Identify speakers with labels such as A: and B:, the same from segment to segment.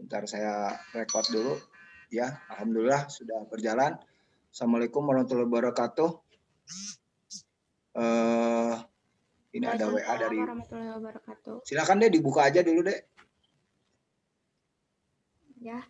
A: Bentar saya record dulu. Ya, alhamdulillah sudah berjalan. Assalamualaikum warahmatullahi wabarakatuh. Ini ada WA
B: Waalaikumsalam
A: dari.
B: warahmatullahi wabarakatuh.
A: Silakan deh dibuka aja dulu deh.
B: Ya,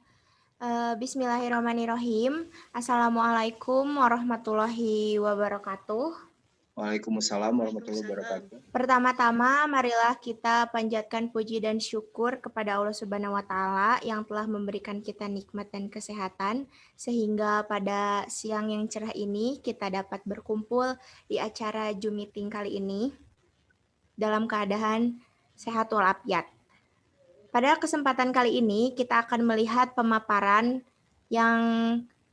B: Bismillahirrahmanirrahim. Assalamualaikum warahmatullahi wabarakatuh.
A: Waalaikumsalam warahmatullahi wabarakatuh.
B: Pertama-tama, marilah kita panjatkan puji dan syukur kepada Allah Subhanahu wa Ta'ala yang telah memberikan kita nikmat dan kesehatan, sehingga pada siang yang cerah ini kita dapat berkumpul di acara Zoom meeting kali ini dalam keadaan sehat walafiat. Pada kesempatan kali ini, kita akan melihat pemaparan yang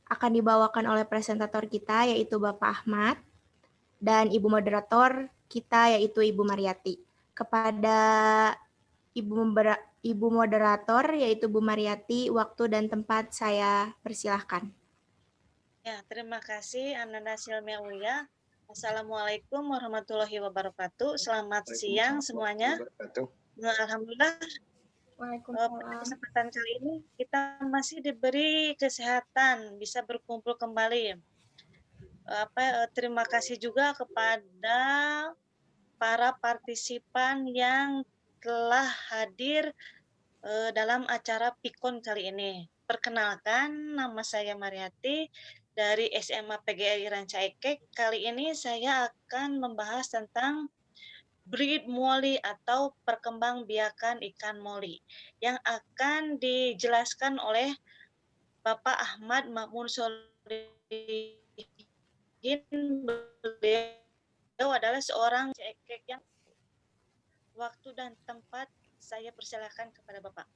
B: akan dibawakan oleh presentator kita, yaitu Bapak Ahmad, dan Ibu Moderator kita, yaitu Ibu Mariati. Kepada Ibu Moderator, yaitu Bu Mariati, waktu dan tempat saya persilahkan.
C: Ya, terima kasih Ananda Silmia Ulia. Assalamualaikum warahmatullahi wabarakatuh. Selamat siang semuanya. Alhamdulillah. Pada kesempatan kali ini kita masih diberi kesehatan, bisa berkumpul kembali. Terima kasih juga kepada para partisipan yang telah hadir dalam acara PIKON kali ini. Perkenalkan, nama saya Mariati dari SMA PGRI Rancaikek. Kali ini saya akan membahas tentang breed moli atau perkembangbiakan ikan moli yang akan dijelaskan oleh Bapak Ahmad Makmun Solihin. Beliau adalah seorang cekek yang waktu dan tempat saya persilakan kepada Bapak.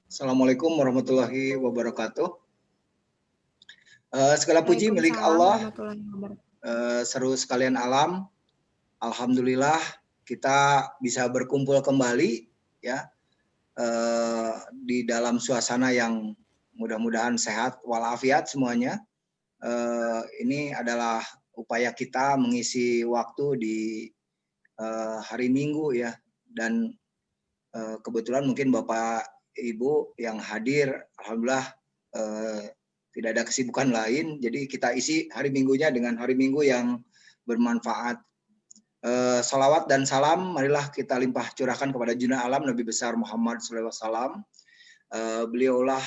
A: Assalamualaikum warahmatullahi wabarakatuh. Segala puji milik Allah, seru sekalian alam. Alhamdulillah kita bisa berkumpul kembali ya di dalam suasana yang mudah-mudahan sehat walafiat semuanya. Ini adalah upaya kita mengisi waktu di hari Minggu ya, dan kebetulan mungkin Bapak Ibu yang hadir, alhamdulillah tidak ada kesibukan lain, jadi kita isi hari Minggunya dengan hari Minggu yang bermanfaat. Salawat dan salam marilah kita limpah curahkan kepada junjungan alam Nabi besar Muhammad SAW. Beliaulah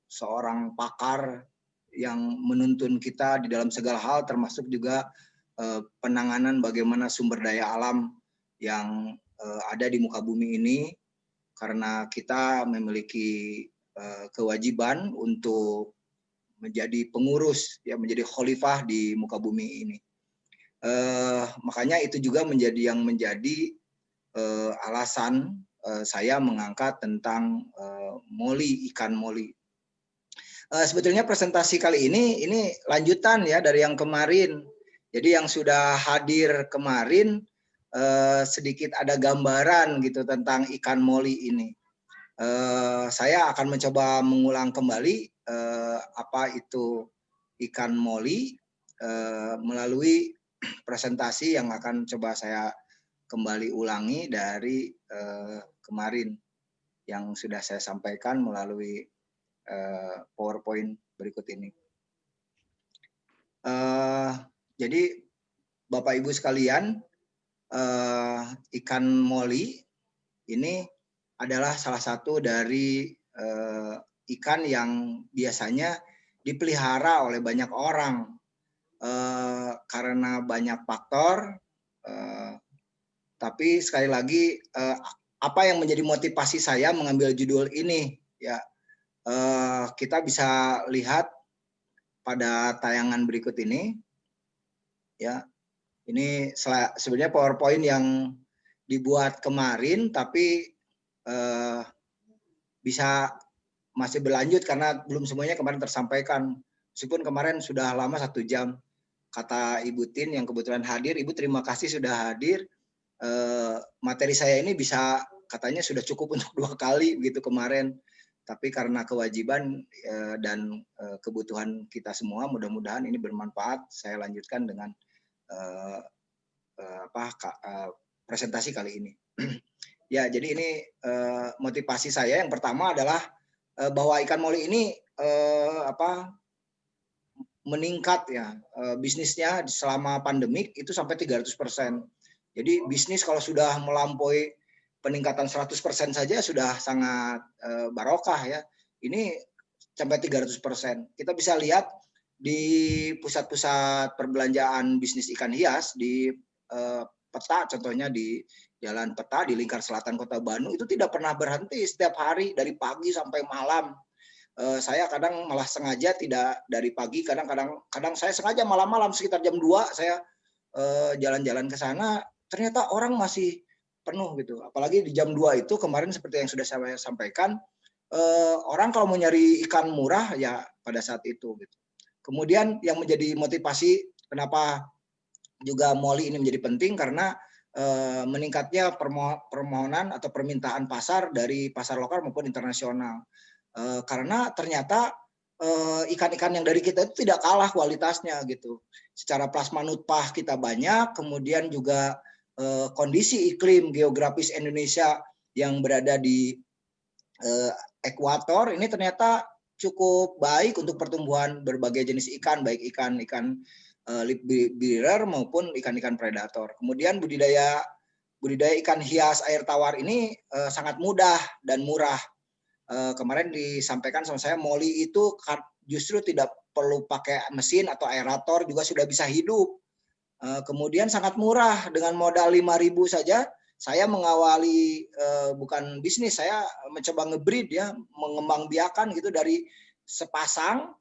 A: seorang pakar yang menuntun kita di dalam segala hal, termasuk juga penanganan bagaimana sumber daya alam yang ada di muka bumi ini, karena kita memiliki kewajiban untuk menjadi pengurus, ya, menjadi khalifah di muka bumi ini. Makanya itu juga menjadi alasan saya mengangkat tentang moli, ikan moli. Sebetulnya presentasi kali ini lanjutan ya dari yang kemarin. Jadi yang sudah hadir kemarin sedikit ada gambaran gitu tentang ikan moli ini. Saya akan mencoba mengulang kembali apa itu ikan moli melalui presentasi yang akan coba saya kembali ulangi dari kemarin yang sudah saya sampaikan melalui PowerPoint berikut ini. Jadi Bapak Ibu sekalian, ikan moli ini adalah salah satu dari ikan yang biasanya dipelihara oleh banyak orang. Karena banyak faktor, tapi sekali lagi apa yang menjadi motivasi saya mengambil judul ini ya, kita bisa lihat pada tayangan berikut ini ya. Ini sebenarnya PowerPoint yang dibuat kemarin, tapi bisa masih berlanjut karena belum semuanya kemarin tersampaikan. Meskipun kemarin sudah lama 1 jam. Kata Ibu Tin yang kebetulan hadir, Ibu terima kasih sudah hadir. Materi saya ini bisa katanya sudah cukup untuk 2 kali begitu kemarin, tapi karena kewajiban dan kebutuhan kita semua, mudah-mudahan ini bermanfaat. Saya lanjutkan dengan presentasi kali ini. Ya, jadi ini motivasi saya yang pertama adalah bahwa ikan moli ini meningkat ya, bisnisnya selama pandemik itu sampai 300%. Jadi bisnis kalau sudah melampaui peningkatan 100% saja sudah sangat barokah ya. Ini sampai 300%. Kita bisa lihat di pusat-pusat perbelanjaan bisnis ikan hias di Peta, contohnya di Jalan Peta di Lingkar Selatan Kota Bandung, itu tidak pernah berhenti setiap hari dari pagi sampai malam. Saya kadang malah sengaja tidak dari pagi, kadang saya sengaja malam-malam sekitar jam 2 saya jalan-jalan ke sana, ternyata orang masih penuh gitu. Apalagi di jam 2 itu kemarin seperti yang sudah saya sampaikan, orang kalau mau nyari ikan murah ya pada saat itu gitu. Kemudian yang menjadi motivasi kenapa juga moli ini menjadi penting karena meningkatnya permohonan atau permintaan pasar dari pasar lokal maupun internasional. Karena ternyata ikan-ikan yang dari kita itu tidak kalah kualitasnya gitu. Secara plasma nutpah kita banyak, kemudian juga kondisi iklim geografis Indonesia yang berada di ekuator ini ternyata cukup baik untuk pertumbuhan berbagai jenis ikan, baik ikan-ikan lip bearer maupun ikan-ikan predator. Kemudian budidaya ikan hias air tawar ini sangat mudah dan murah. Kemarin disampaikan sama saya, moli itu justru tidak perlu pakai mesin atau aerator juga sudah bisa hidup. Kemudian sangat murah, dengan modal 5.000 saja saya mengawali bukan bisnis, saya mencoba ngebreed ya, mengembang biakan gitu dari sepasang,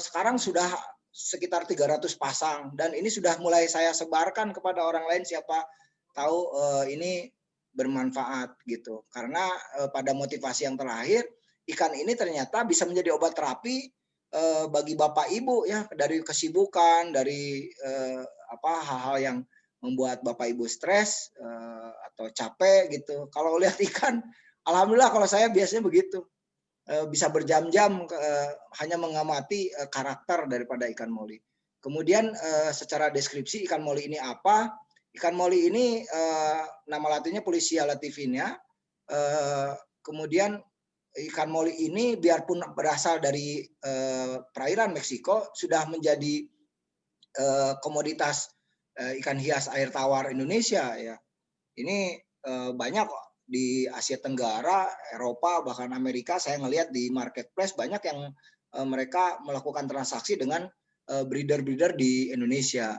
A: sekarang sudah sekitar 300 pasang dan ini sudah mulai saya sebarkan kepada orang lain, siapa tahu ini bermanfaat gitu. Karena pada motivasi yang terakhir, ikan ini ternyata bisa menjadi obat terapi bagi Bapak Ibu ya, dari kesibukan, dari hal-hal yang membuat Bapak Ibu stres atau capek gitu. Kalau lihat ikan, alhamdulillah kalau saya biasanya begitu. Bisa berjam-jam hanya mengamati karakter daripada ikan moli. Kemudian secara deskripsi ikan moli ini apa? Ikan moli ini nama latinnya Polisia lativina. Kemudian ikan moli ini biarpun berasal dari perairan Meksiko, sudah menjadi komoditas ikan hias air tawar Indonesia ya. Ini banyak di Asia Tenggara, Eropa, bahkan Amerika. Saya ngelihat di marketplace banyak yang mereka melakukan transaksi dengan breeder-breeder di Indonesia.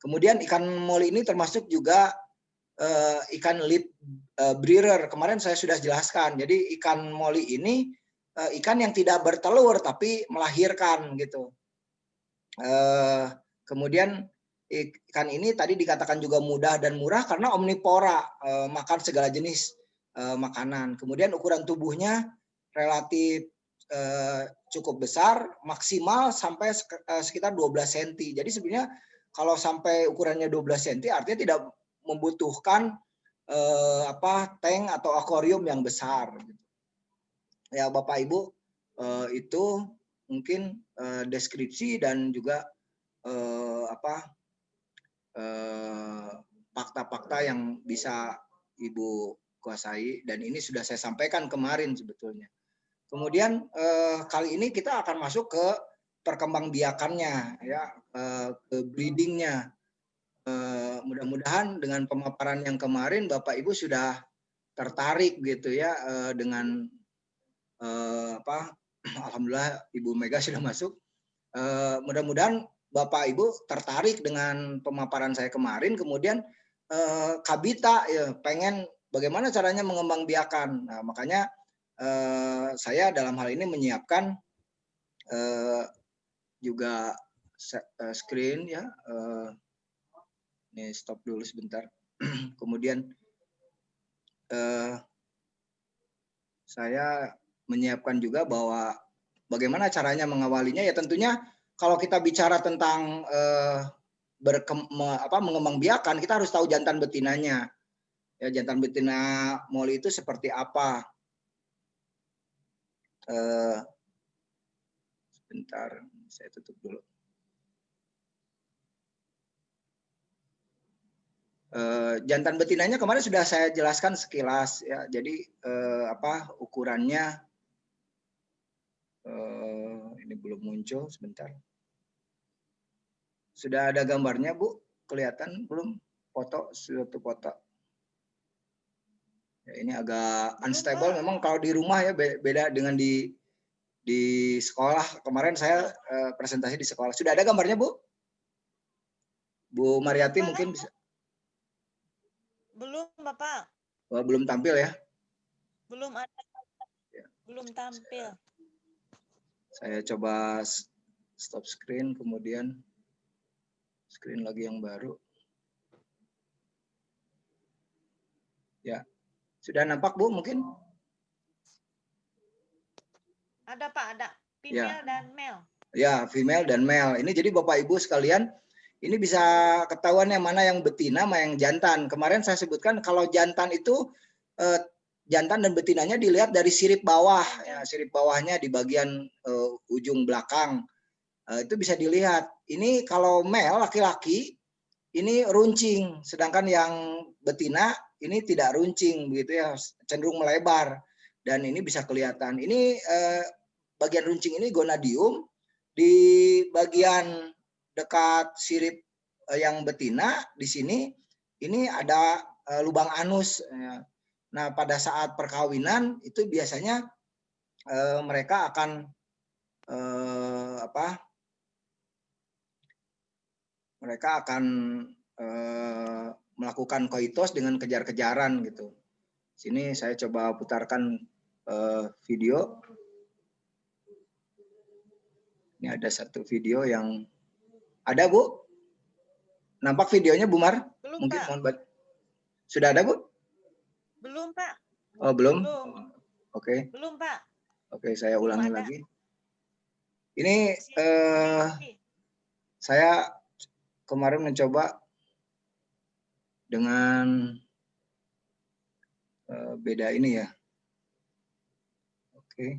A: Kemudian ikan moli ini termasuk juga ikan lip breeder. Kemarin saya sudah jelaskan. Jadi ikan moli ini ikan yang tidak bertelur tapi melahirkan gitu. Kemudian ikan ini tadi dikatakan juga mudah dan murah karena omnivora, makan segala jenis makanan. Kemudian ukuran tubuhnya relatif cukup besar, maksimal sampai sekitar 12 cm. Jadi sebenarnya kalau sampai ukurannya 12 cm artinya tidak membutuhkan tank atau akuarium yang besar. Ya Bapak Ibu, itu mungkin deskripsi dan juga fakta-fakta yang bisa Ibu kuasai, dan ini sudah saya sampaikan kemarin sebetulnya. Kemudian kali ini kita akan masuk ke perkembangbiakannya ya, ke breedingnya. Mudah-mudahan dengan pemaparan yang kemarin Bapak Ibu sudah tertarik gitu ya, dengan alhamdulillah Ibu Mega sudah masuk. Mudah-mudahan Bapak Ibu tertarik dengan pemaparan saya kemarin, kemudian Kabita ya, pengen bagaimana caranya mengembangbiakan. Nah, makanya saya dalam hal ini menyiapkan juga screen ya. Ini stop dulu sebentar. Kemudian saya menyiapkan juga bahwa bagaimana caranya mengawalinya ya, tentunya kalau kita bicara tentang mengembangbiakan, kita harus tahu jantan betinanya. Ya, jantan betina moli itu seperti apa? Sebentar, saya tutup dulu. Jantan betinanya kemarin sudah saya jelaskan sekilas ya. Jadi apa ukurannya ini belum muncul, sebentar. Sudah ada gambarnya Bu? Kelihatan belum? Foto, suatu foto. Ya, ini agak unstable memang kalau di rumah ya, beda dengan di sekolah. Kemarin saya presentasi di sekolah. Sudah ada gambarnya Bu? Bu Mariati mungkin bisa.
C: Belum, Bapak.
A: Oh, belum tampil ya?
C: Belum ada. Ya. Belum tampil.
A: Saya coba stop screen, kemudian screen lagi yang baru. Ya, sudah nampak Bu mungkin?
C: Ada Pak, ada. Female dan male.
A: Ya, female dan male. Ini jadi Bapak Ibu sekalian, ini bisa ketahuan yang mana yang betina, mana yang jantan. Kemarin saya sebutkan kalau jantan itu jantan dan betinanya dilihat dari sirip bawah, ya, sirip bawahnya di bagian ujung belakang. Itu bisa dilihat. Ini kalau male laki-laki ini runcing, sedangkan yang betina ini tidak runcing begitu ya, cenderung melebar dan ini bisa kelihatan. Ini bagian runcing ini gonadium, di bagian dekat sirip yang betina di sini ini ada lubang anus. Nah, pada saat perkawinan itu biasanya mereka akan mereka akan melakukan koitos dengan kejar-kejaran gitu. Sini saya coba putarkan video. Ini ada satu video yang ada Bu. Nampak videonya Bu Mar?
C: Belum,
A: mungkin
C: Pak.
A: Sudah ada Bu?
C: Belum Pak.
A: Oh belum?
C: Oke. Belum Pak.
A: Oke, saya ulangi lagi. Ini saya kemarin mencoba dengan beda ini ya. Oke.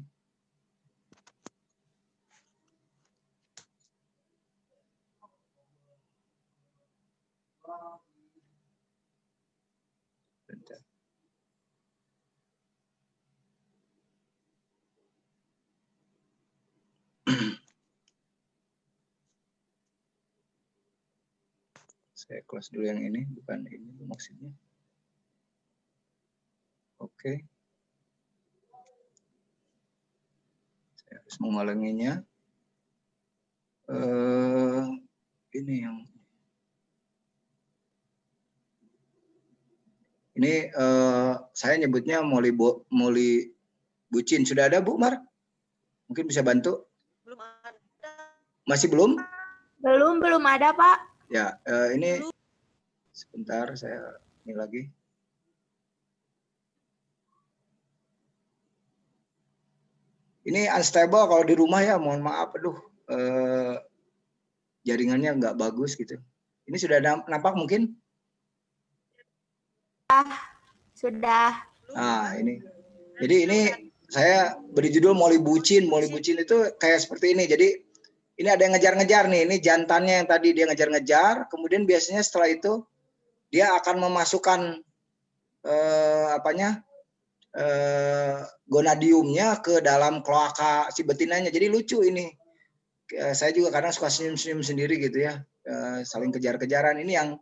A: Bentar. Saya close dulu yang ini, bukan ini maksudnya. Oke. Saya harus mengulanginya. Ini yang ini saya nyebutnya moli bucin. Sudah ada Bu Mar? Mungkin bisa bantu?
C: Belum ada.
A: Masih belum?
B: Belum ada Pak.
A: Ya, ini belum. Sebentar saya ini lagi. Ini unstable kalau di rumah ya, mohon maaf, aduh, jaringannya nggak bagus gitu. Ini sudah nampak mungkin?
B: Sudah.
A: Nah ini, jadi ini saya beri judul Moli Bucin. Moli Bucin itu kayak seperti ini. Jadi ini ada yang ngejar-ngejar nih. Ini jantannya yang tadi dia ngejar-ngejar. Kemudian biasanya setelah itu dia akan memasukkan gonadiumnya ke dalam kloaka si betinanya. Jadi lucu ini. Saya juga kadang suka senyum-senyum sendiri gitu ya. Saling kejar-kejaran. Ini yang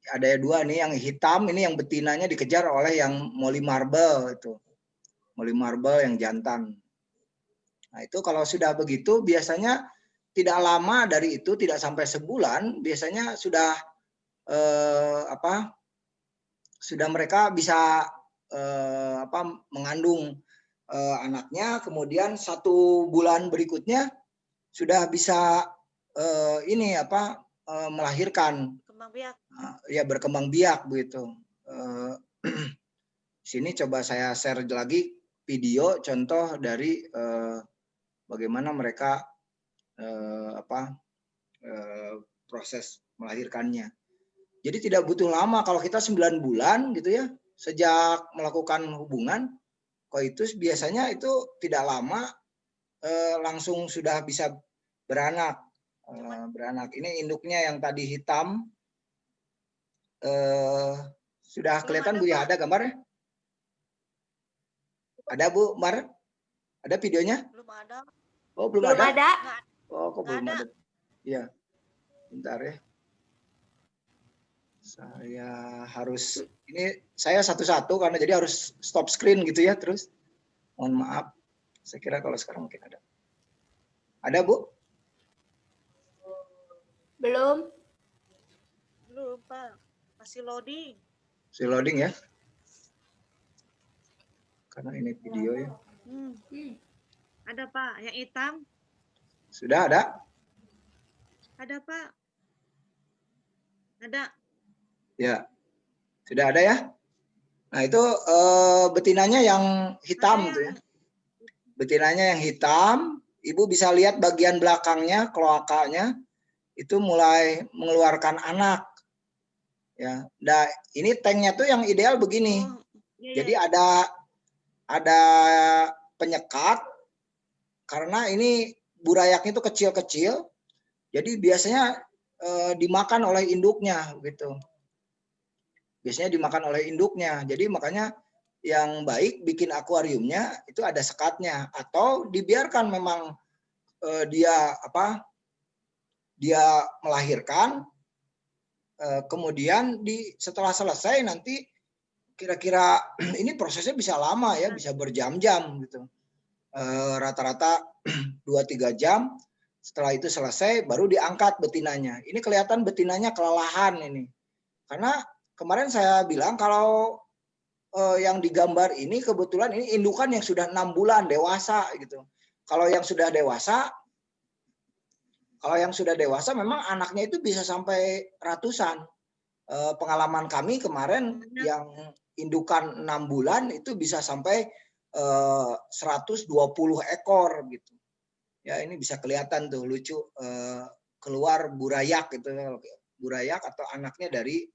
A: ada dua nih, yang hitam ini yang betinanya dikejar oleh yang Molly Marble itu. Molly Marble yang jantan. Nah, itu kalau sudah begitu biasanya tidak lama dari itu, tidak sampai sebulan, biasanya sudah sudah mereka bisa mengandung anaknya, kemudian 1 bulan berikutnya sudah bisa melahirkan.
C: Berkembang biak.
A: Ya, berkembang biak begitu. Sini coba saya share lagi video contoh dari bagaimana mereka proses melahirkannya. Jadi tidak butuh lama, kalau kita 9 bulan gitu ya, sejak melakukan hubungan koitus biasanya itu tidak lama langsung sudah bisa beranak. Ini induknya yang tadi hitam. Sudah
C: Belum
A: kelihatan
C: ada,
A: Bu ya,
C: Pak.
A: ada gambarnya? Ada Bu Mar? Ada videonya?
C: Belum ada.
A: Oh, belum
B: Belum
A: ada?
B: ada.
C: Nggak,
A: Oh, kok
C: nggak
A: belum
C: ada.
A: ada? Iya, bentar ya. Saya harus, ini saya satu-satu karena jadi harus stop screen gitu ya terus. Mohon maaf. Saya kira kalau sekarang mungkin ada. Ada Bu?
B: Belum.
C: Belum, Pak. Masih loading.
A: Si loading ya. Karena ini video ya.
C: Ada, Pak. Yang hitam.
A: Sudah ada?
C: Ada, Pak. Ada.
A: Ya. Sudah ada ya? Nah, itu betinanya yang hitam
C: Ada
A: gitu ya.
C: yang
A: Betinanya yang hitam, Ibu bisa lihat bagian belakangnya, kloakanya itu mulai mengeluarkan anak. Ya. Nah, ini tanknya tuh yang ideal begini.
C: Oh, iya,
A: Jadi
C: iya.
A: ada penyekat karena ini burayaknya itu kecil-kecil. Jadi biasanya dimakan oleh induknya gitu. Biasanya dimakan oleh induknya. Jadi makanya yang baik bikin akuariumnya itu ada sekatnya atau dibiarkan memang dia melahirkan kemudian setelah selesai nanti kira-kira ini prosesnya bisa lama ya, bisa berjam-jam gitu. Rata-rata 2-3 jam. Setelah itu selesai baru diangkat betinanya. Ini kelihatan betinanya kelelahan ini. Karena kemarin saya bilang kalau yang digambar ini kebetulan ini indukan yang sudah 6 bulan dewasa gitu. Kalau yang sudah dewasa memang anaknya itu bisa sampai ratusan. Pengalaman kami kemarin yang indukan 6 bulan itu bisa sampai 120 ekor gitu. Ya ini bisa kelihatan tuh lucu keluar burayak gitu, burayak atau anaknya dari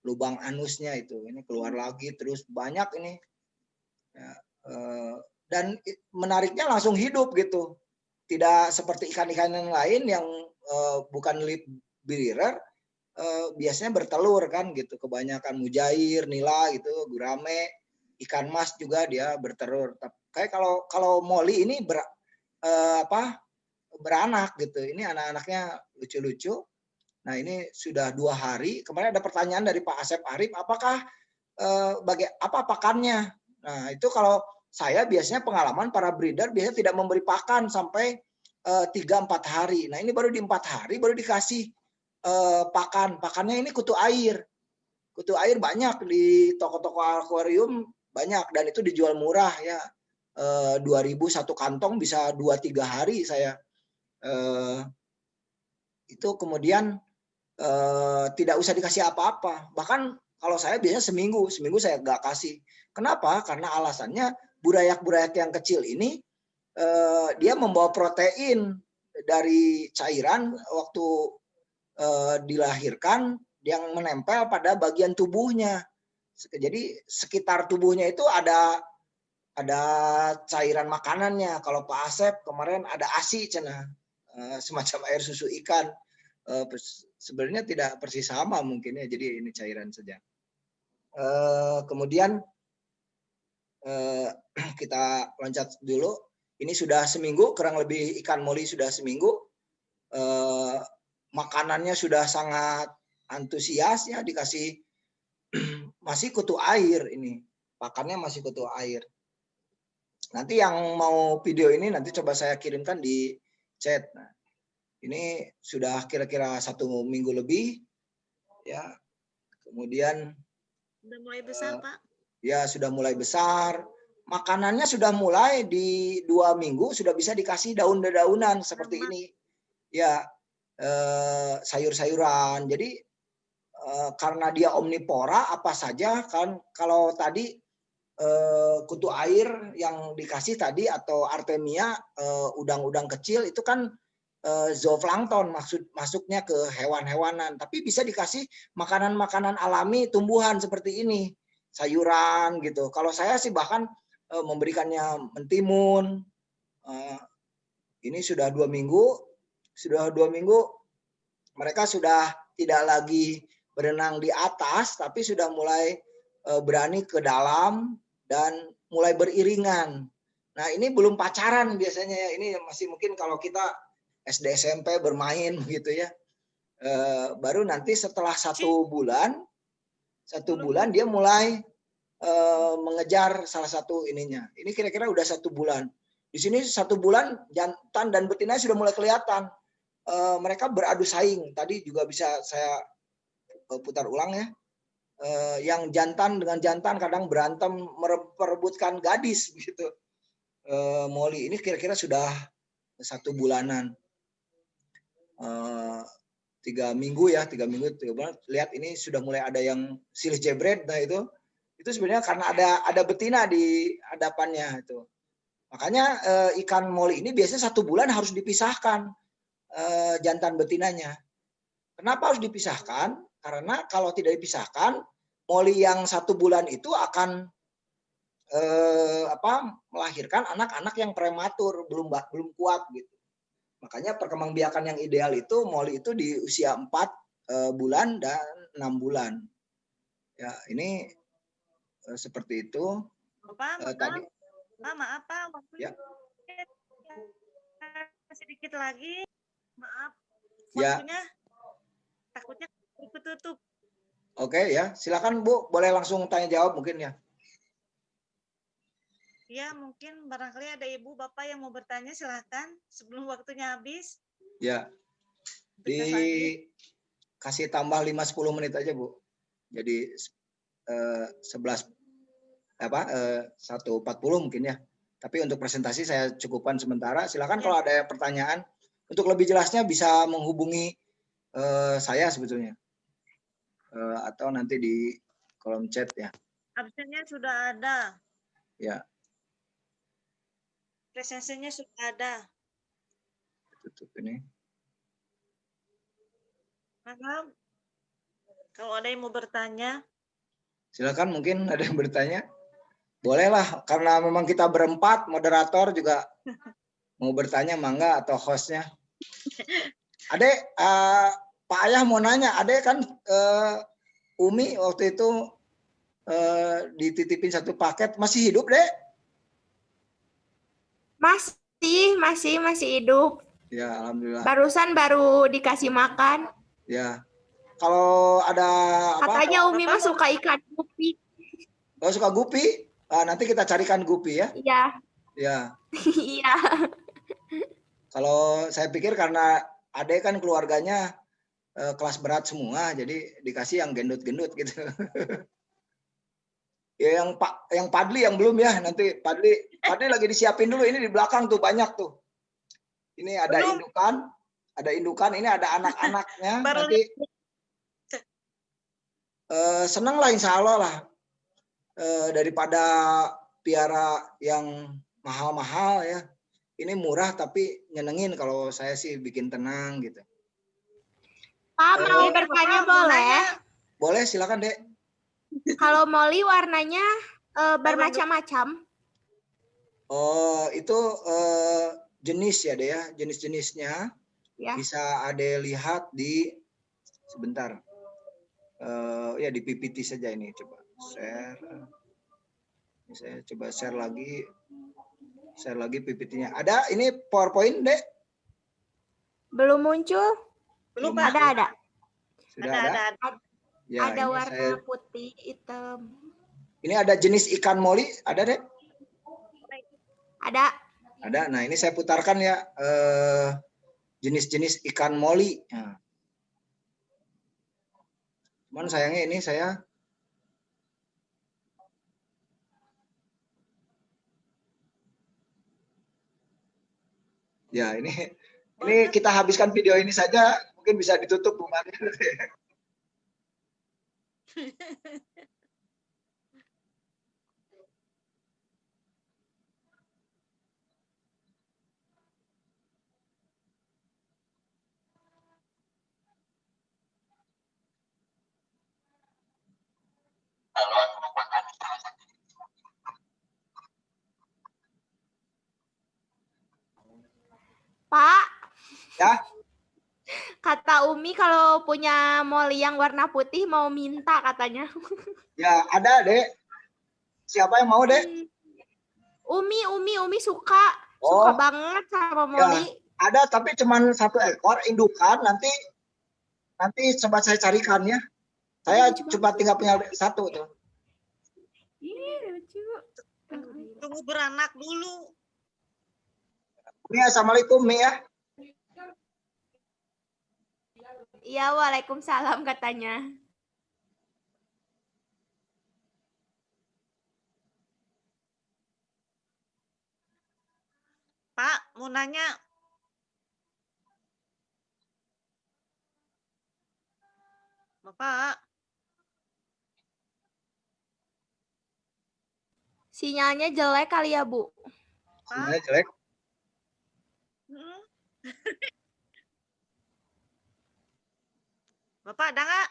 A: lubang anusnya itu. Ini keluar lagi terus banyak ini. Ya, dan menariknya langsung hidup gitu. Tidak seperti ikan-ikan yang lain yang bukan lip bearer, biasanya bertelur kan gitu. Kebanyakan mujair, nila gitu, gurame, ikan mas juga dia bertelur. Kayak kalau moli ini beranak gitu. Ini anak-anaknya lucu-lucu. Nah ini sudah 2 hari. Kemarin ada pertanyaan dari Pak Asep Arif, apakah apa pakannya? Nah itu kalau saya biasanya pengalaman para breeder biasanya tidak memberi pakan sampai 3-4 hari. Nah ini baru di 4 hari baru dikasih pakan. Pakannya ini kutu air. Kutu air banyak di toko-toko akuarium banyak dan itu dijual murah ya. 2.000 satu kantong bisa 2-3 hari saya. Itu kemudian tidak usah dikasih apa-apa. Bahkan kalau saya biasanya seminggu saya nggak kasih. Kenapa? Karena alasannya burayak-burayak yang kecil ini dia membawa protein dari cairan waktu dilahirkan yang menempel pada bagian tubuhnya. Jadi sekitar tubuhnya itu ada cairan makanannya. Kalau Pak Asep kemarin ada ASI cenah, semacam air susu ikan. Sebenarnya tidak persis sama mungkin ya, jadi ini cairan saja. Kemudian kita loncat dulu. Ini sudah seminggu, kurang lebih ikan moli sudah seminggu. Makanannya sudah sangat antusias ya, dikasih masih kutu air ini. Pakannya masih kutu air. Nanti yang mau video ini nanti coba saya kirimkan di chat. Nah, ini sudah kira-kira 1 minggu lebih ya. Kemudian
C: Udah mulai besar, Pak?
A: Ya sudah mulai besar. Makanannya sudah mulai di 2 minggu sudah bisa dikasih daun-daunan seperti ini. Ya sayur-sayuran. Jadi karena dia omnivora apa saja kan, kalau tadi kutu air yang dikasih tadi atau artemia udang-udang kecil itu kan zooplankton masuknya ke hewan-hewanan, tapi bisa dikasih makanan-makanan alami tumbuhan seperti ini, sayuran gitu. Kalau saya sih bahkan memberikannya mentimun. Ini sudah 2 minggu, mereka sudah tidak lagi berenang di atas, tapi sudah mulai berani ke dalam dan mulai beriringan. Nah, ini belum pacaran biasanya ya. Ini masih mungkin kalau kita SD SMP bermain gitu ya. Baru nanti setelah 1 bulan dia mulai mengejar salah satu ininya. Ini kira-kira udah 1 bulan. Di sini 1 bulan jantan dan betina sudah mulai kelihatan. Mereka beradu saing. Tadi juga bisa saya putar ulang ya. Yang jantan dengan jantan kadang berantem merebutkan gadis gitu. Molly ini kira-kira sudah 1 bulanan. 3 minggu ya, 3 minggu, 3 bulan. Lihat ini sudah mulai ada yang silih jebret. Nah itu sebenarnya karena ada betina di hadapannya itu. Makanya ikan Molly ini biasanya 1 bulan harus dipisahkan jantan betinanya. Kenapa harus dipisahkan? Karena kalau tidak dipisahkan, Molly yang 1 bulan itu akan melahirkan anak-anak yang prematur, belum kuat gitu. Makanya perkembangbiakan yang ideal itu Molly itu di usia 4 bulan dan 6 bulan. Ya, ini seperti itu.
C: Tadi. Maaf, Pak.
A: Ya.
C: Sedikit lagi. Maaf.
A: Ya.
C: Waktunya takutnya tutup.
A: Oke ya, silakan Bu, boleh langsung tanya jawab mungkin ya.
C: Ya, mungkin barangkali ada ibu bapak yang mau bertanya, silahkan sebelum waktunya habis.
A: Ya, kasih tambah 5-10 menit aja Bu. Jadi 1:40 mungkin ya. Tapi untuk presentasi saya cukupkan sementara. Silakan kalau ada pertanyaan. Untuk lebih jelasnya bisa menghubungi saya sebetulnya. Atau nanti di kolom chat ya.
C: Absennya sudah ada.
A: Ya.
C: Presensinya sudah ada.
A: Tutup ini.
C: Maka kalau ada yang mau bertanya.
A: Silakan mungkin ada yang bertanya. Bolehlah, karena memang kita berempat, moderator juga mau bertanya mangga atau hostnya. Adek, Pak Ayah mau nanya, Adek kan Umi waktu itu dititipin 1 paket, masih hidup Dek?
B: Masih hidup.
A: Ya, alhamdulillah.
B: Barusan baru dikasih makan.
A: Ya. Kalau ada
B: katanya Umi mah suka ikan gupi.
A: Kalau suka gupi, nanti kita carikan gupi ya.
B: Iya.
A: Ya.
B: Iya.
A: Kalau saya pikir karena Adek kan keluarganya kelas berat semua, jadi dikasih yang gendut-gendut gitu. Ya yang Padli yang belum ya, nanti Padli lagi disiapin dulu, ini di belakang tuh banyak tuh. Ini ada indukan, ini ada anak-anaknya. Nanti senang lah insya Allah lah. Daripada piara yang mahal-mahal ya. Ini murah tapi nyenengin, kalau saya sih bikin tenang gitu.
B: Pak, mau bertanya boleh?
A: Boleh, silakan Dek.
B: Kalau Molly warnanya bermacam-macam.
A: Oh, itu jenis ya Dek ya, jenis-jenisnya ya. Bisa Ade lihat di sebentar. Ya di PPT saja ini, coba share. Ini saya coba share lagi PPT-nya. Ada ini PowerPoint Dek?
B: Belum muncul?
C: Belum
B: Pak. Ada.
A: Sudah ada. Ya,
B: ada warna putih, hitam.
A: Ini ada jenis ikan Molly, ada Dek?
B: Ada.
A: Nah, ini saya putarkan ya jenis-jenis ikan Molly. Nah. Cuman sayangnya ini saya ya ini kita habiskan video ini saja, mungkin bisa ditutup Bu Mari.
B: Pak.
A: Ya.
B: Kata Kak Umi kalau punya moli yang warna putih mau minta katanya.
A: Ya, ada, Dek. Siapa yang mau, Dek?
B: Umi suka
A: Oh,
B: banget sama
A: ya.
B: moli.
A: Ada, tapi cuma 1 ekor indukan. Nanti coba saya carikan ya. Saya cuma tinggal punya 1 tuh.
B: Lucu.
C: Tunggu beranak dulu.
A: Mi, assalamualaikum Mi ya.
B: Iya, waalaikumsalam katanya.
C: Pak, mau nanya. Bapak.
B: Sinyalnya jelek kali ya, Bu?
A: Sinyalnya jelek.
C: Bapak ada nggak?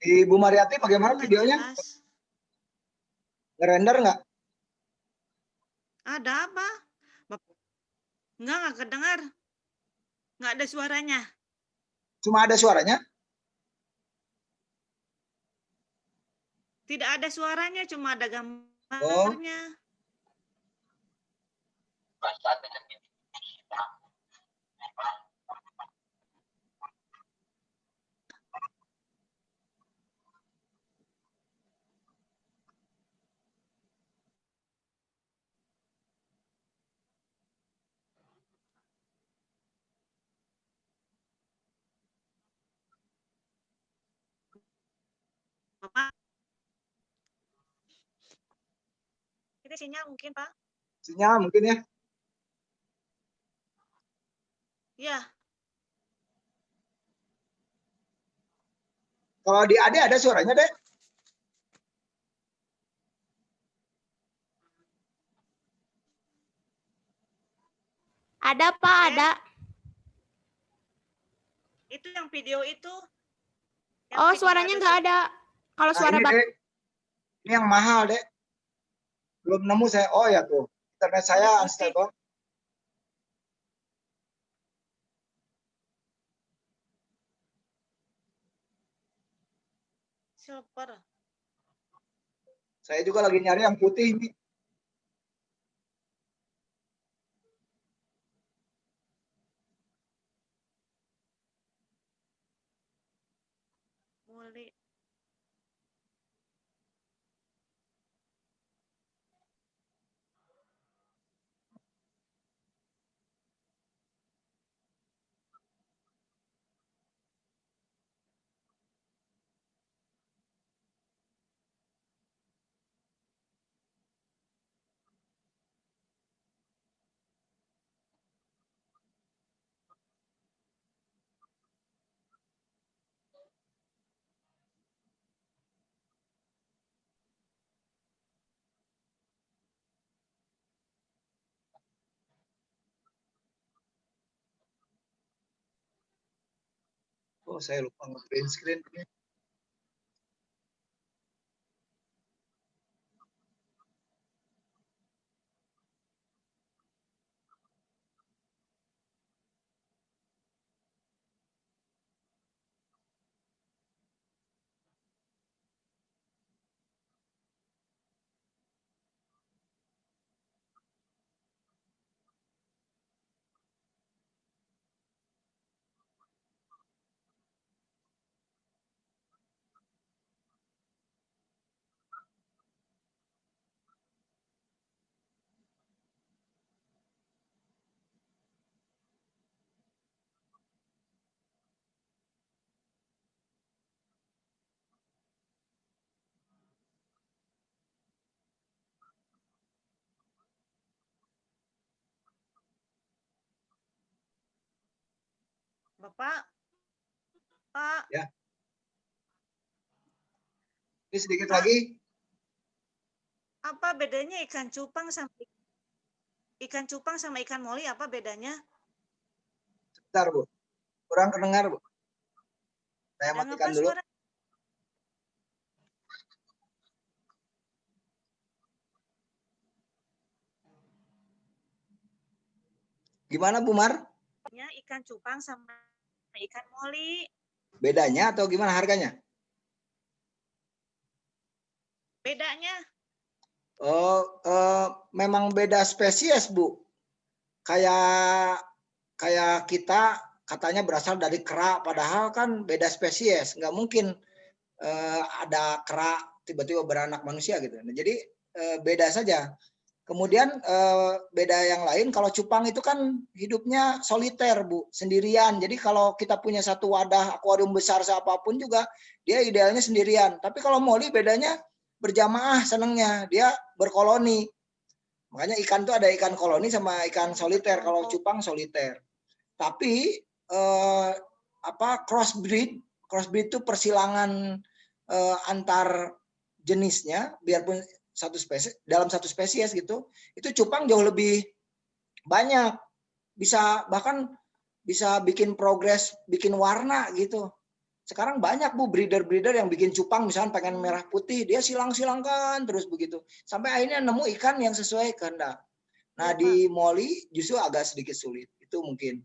A: Ibu Mariati bagaimana videonya? Ngerender nggak?
C: Ada apa? Nggak kedengar. Nggak ada suaranya.
A: Cuma ada suaranya?
C: Tidak ada suaranya, cuma ada gambarnya. Bapak. Ini sinyal mungkin, Pak?
A: Sinyal mungkin ya.
C: Iya.
A: Kalau di Ade ada suaranya, Dek?
B: Ada, Pak, ada.
C: Itu yang video itu.
B: Oh, suaranya nggak ada. Kalau suara
A: ini, Dek. Ini yang mahal, Dek. Belum nemu saya. Oh ya tuh. Internet saya unstable.
C: Silver.
A: Saya juga lagi nyari yang putih ini.
C: Boleh.
A: Oh, saya lupa nge-print screen.
C: Bapak. Pak.
A: Ya. Ini sedikit Pak, lagi.
C: Apa bedanya ikan cupang sama ikan moli, apa bedanya?
A: Sebentar, Bu. Kurang kedengar, Bu. Saya matikan dulu. Gimana Bu Mar?
C: Ikan cupang sama ikan moli.
A: Bedanya atau gimana harganya?
C: Bedanya?
A: Memang beda spesies Bu. Kayak kita katanya berasal dari kera, padahal kan beda spesies. Nggak mungkin ada kera tiba-tiba beranak manusia gitu. Nah, jadi beda saja. Kemudian beda yang lain, kalau cupang itu kan hidupnya soliter Bu, sendirian. Jadi kalau kita punya satu wadah akuarium besar seapapun juga, dia idealnya sendirian. Tapi kalau moli bedanya berjamaah senengnya, dia berkoloni. Makanya ikan tuh ada ikan koloni sama ikan soliter. Kalau cupang soliter. Tapi crossbreed itu persilangan antar jenisnya, biarpun dalam satu spesies gitu, itu cupang jauh lebih banyak, bahkan bisa bikin progres, bikin warna gitu. Sekarang banyak Bu breeder yang bikin cupang, misalnya pengen merah putih, dia silang-silangkan terus begitu, sampai akhirnya nemu ikan yang sesuai kehendak. Nah di moli justru agak sedikit sulit, itu mungkin.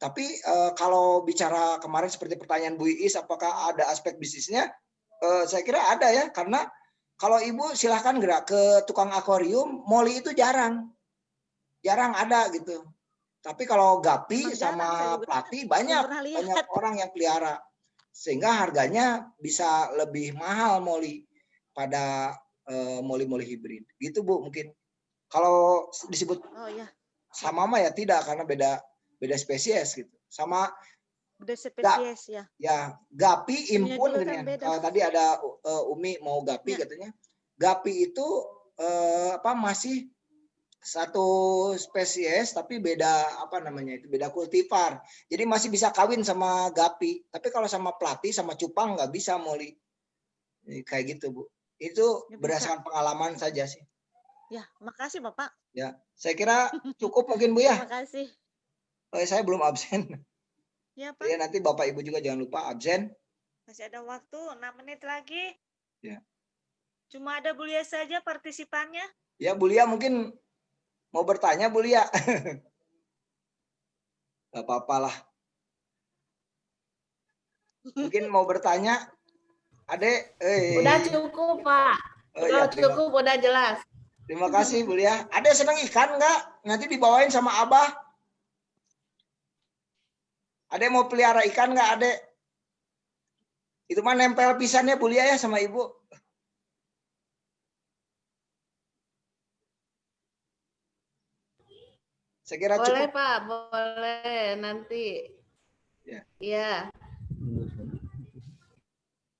A: Tapi kalau bicara kemarin seperti pertanyaan Bu Iis, apakah ada aspek bisnisnya? Saya kira ada ya, karena kalau Ibu silahkan gerak ke tukang akuarium, moli itu jarang ada gitu. Tapi kalau gapi sama plati banyak orang yang pelihara, sehingga harganya bisa lebih mahal moli pada moli-moli hibrid. Gitu Bu mungkin. Kalau disebut sama mah ya tidak, karena beda spesies gitu. Sama
C: beda spesies ya.
A: Ya, gapi impun kan tadi ada Umi mau gapi katanya. Gapi itu masih satu spesies tapi beda beda kultivar. Jadi masih bisa kawin sama gapi. Tapi kalau sama plati sama cupang nggak bisa moli. Kayak gitu Bu. Itu berdasarkan pengalaman saja sih.
C: Ya, makasih Bapak.
A: Ya, saya kira cukup mungkin Bu ya.
C: Terima kasih.
A: Saya belum absen.
C: Ya, Pak.
A: Ya, nanti Bapak Ibu juga jangan lupa absen.
C: Masih ada waktu 6 menit lagi.
A: Ya.
C: Cuma ada Bu Lia saja partisipannya.
A: Ya, Bu Lia mungkin mau bertanya Bu Lia. Gak apa-apa lah. Mungkin mau bertanya. Adek.
D: Udah cukup Pak. Udah cukup, udah jelas.
A: Terima kasih Bu Lia. Adek senang ikan nggak? Nanti dibawain sama Abah. Adek mau pelihara ikan nggak Adek? Itu mah nempel pisannya Bu Lia ya sama Ibu. Saya kira
D: boleh
A: cukup.
D: Pak, boleh nanti.
A: Ya.
D: Iya.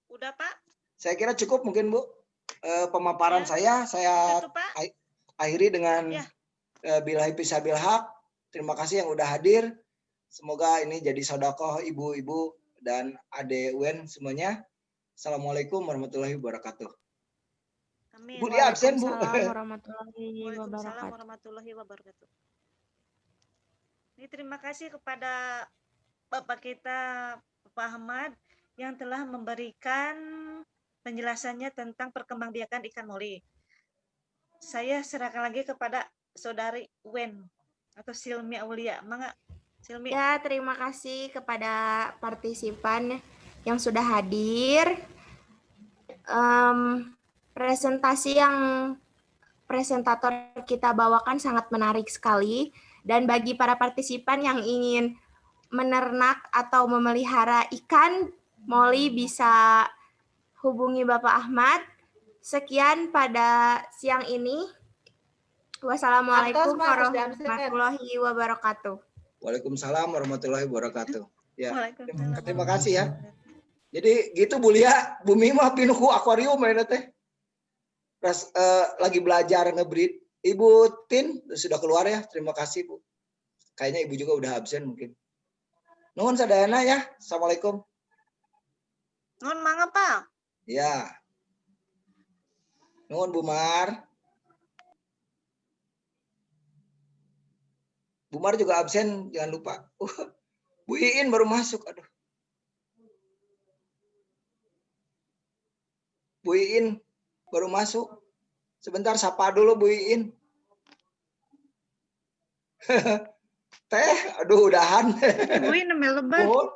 C: Udah Pak?
A: Saya kira cukup mungkin Bu. Pemaparan saya akhiri dengan billahi fisabil haq. Terima kasih yang udah hadir. Semoga ini jadi sedekah ibu-ibu dan Ade Wen semuanya. Assalamualaikum warahmatullahi wabarakatuh.
C: Amin.
A: Bu Lia absen Bu.
C: Waalaikumsalam warahmatullahi wabarakatuh. Ini terima kasih kepada Bapak kita Bapak Ahmad yang telah memberikan penjelasannya tentang perkembangbiakan ikan moli. Saya serahkan lagi kepada Saudari Wen atau Silmi Aulia. Mangga Silmi.
B: Ya, terima kasih kepada partisipan yang sudah hadir. Presentasi yang presentator kita bawakan sangat menarik sekali. Dan bagi para partisipan yang ingin menernak atau memelihara ikan moli bisa hubungi Bapak Ahmad. Sekian pada siang ini. Wassalamualaikum warahmatullahi wabarakatuh.
A: Waalaikumsalam warahmatullahi wabarakatuh. Ya, terima kasih ya. Jadi gitu Bu Lia, Bumi mah pinuh akuarium ya teh. Lagi belajar ngebreed. Ibu Tin sudah keluar ya. Terima kasih Bu. Kayaknya Ibu juga udah absen mungkin. Nuhun sadayana ya. Assalamualaikum.
C: Nuhun mangga Pak.
A: Ya. Nuhun Bu Mar. Bu Mar juga absen, jangan lupa. Bu Iin baru masuk, aduh. Bu Iin baru masuk. Sebentar, sapa dulu Bu Iin. Teh, aduh udahan.
C: Buin namanya lebat.
A: Mun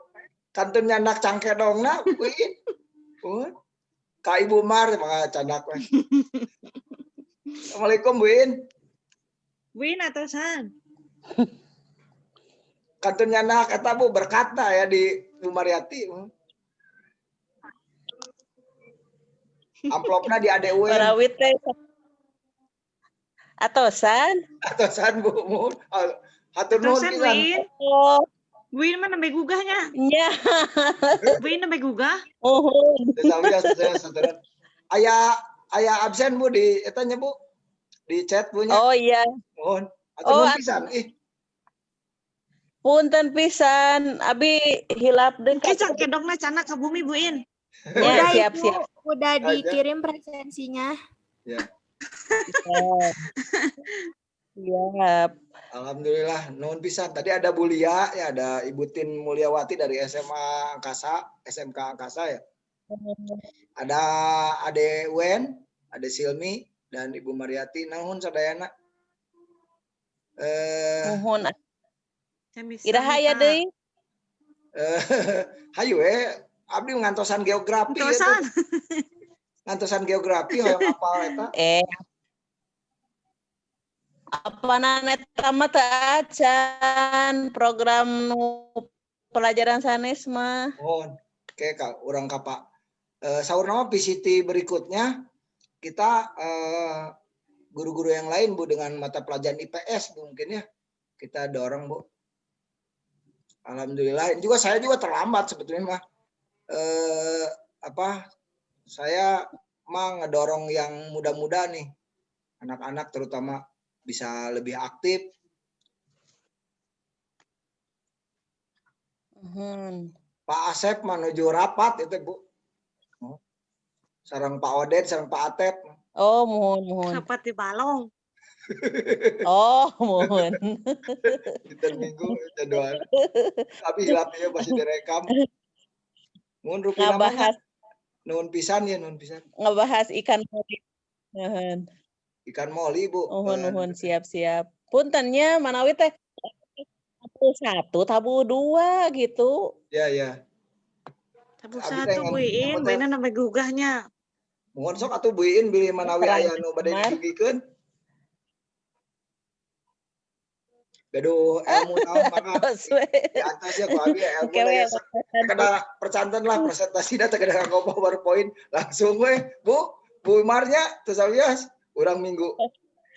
A: kantun nyandak cangke dongna, buin. Mun ka Ibu Mar mah candak we. Assalamualaikum Buin.
C: Buin atau san?
A: Kantun nyandak eta Bu berkata ya di Bu Mariati. Amplopnya di ADW.
E: Parawit teh atosan.
A: Atosan Bu. Hatur nuhun
C: Atosan
A: pisan.
C: Buin.
E: Oh,
C: Buin mah namanya gugahnya.
E: nya.
C: Buin namanya gugah.
A: Aya absen Bu di etanya Bu. Di chat Bu nya.
E: Oh iya.
A: Mohon. Hatur nuhun pisan.
E: Punten pisan, abi hilap deui.
C: Oke, cangke dongna cana ke bumi Buin.
E: Ya,
B: Udah
E: siap-siap.
B: Ibu, udah dikirim presensinya.
A: Ya.
E: Siap.
A: Alhamdulillah, nuhun pisan. Tadi ada Bu Lia, ya ada Ibu Tin Mulyawati dari SMA Angkasa, SMK Angkasa ya. Ada Ade Wen, Ade Silmi, dan Ibu Mariati. Nuhun sadayana.
E: Nuhun. Iraha deui.
A: Hayu abdi ngantosan geografi.
C: Ngantosan.
A: Ngantosan geografi hoyong apal eta.
E: Apana eta mah teu acan program pelajaran sanes mah.
A: Mohon. Oke, Kak, urang kapa. Saur nama PCT berikutnya kita guru-guru yang lain Bu dengan mata pelajaran IPS Bu, mungkin ya. Kita dorong Bu. Alhamdulillah. Saya juga terlambat sebetulnya mah. Saya mah ngedorong yang muda-muda nih. Anak-anak terutama bisa lebih aktif. Pak Asep menuju rapat itu Bu. Sarang Pak Odet, sarang Pak Atep.
E: Oh, mohon.
C: Rapat di balong.
E: Oh, mohon.
A: Kita minggu kita doa. Tapi hilapnya masih direkam. Mohon rupi namanya. Nuhun pisan ya, nuhun pisan.
E: Ngebahas ikan moli.
A: Ikan moli Bu.
E: Nuhun siap-siap. Puntennya manawi teh tabu 1, tabu 2 gitu.
A: Ya.
C: Tabu 1 Buin, Buin namanya gugahnya.
A: Mohon sok atuh Buin beli manawi aya nu bade digigikeun. Gaduh ilmu naon maka di atas ya ku abi ilmu aya kada percanten lah presentasi da teu kada ngomong PowerPoint langsung we Bu Marnya teu sawias urang minggu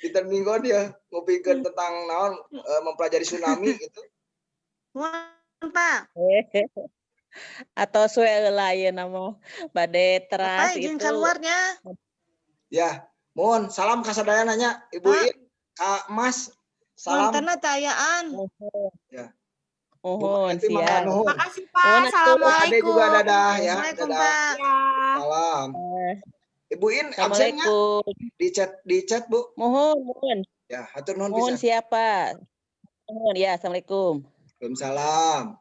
A: dinten minggon dia ngopikeun tentang naon mempelajari tsunami gitu.
C: Mohon Pak.
E: Atau suwe lain nama bade teras
C: Bapak,
E: itu.
C: izin keluarnya.
A: Ya, mohon salam kasadayananya Ibu In, Kak Mas. Salam.
C: Mantan tayaan.
A: Ya.
E: Mohon siap.
B: Makasih Pak. Assalamualaikum.
A: Ade juga dadah ya.
C: Assalamualaikum
A: Dadah.
C: Pak.
A: Salam. Ibu In absennya di chat Bu.
E: Mohon.
A: Ya, hatur nuhun
E: Mohon
A: pisan.
E: siapa? Mohon ya, assalamualaikum.
A: Waalaikumsalam.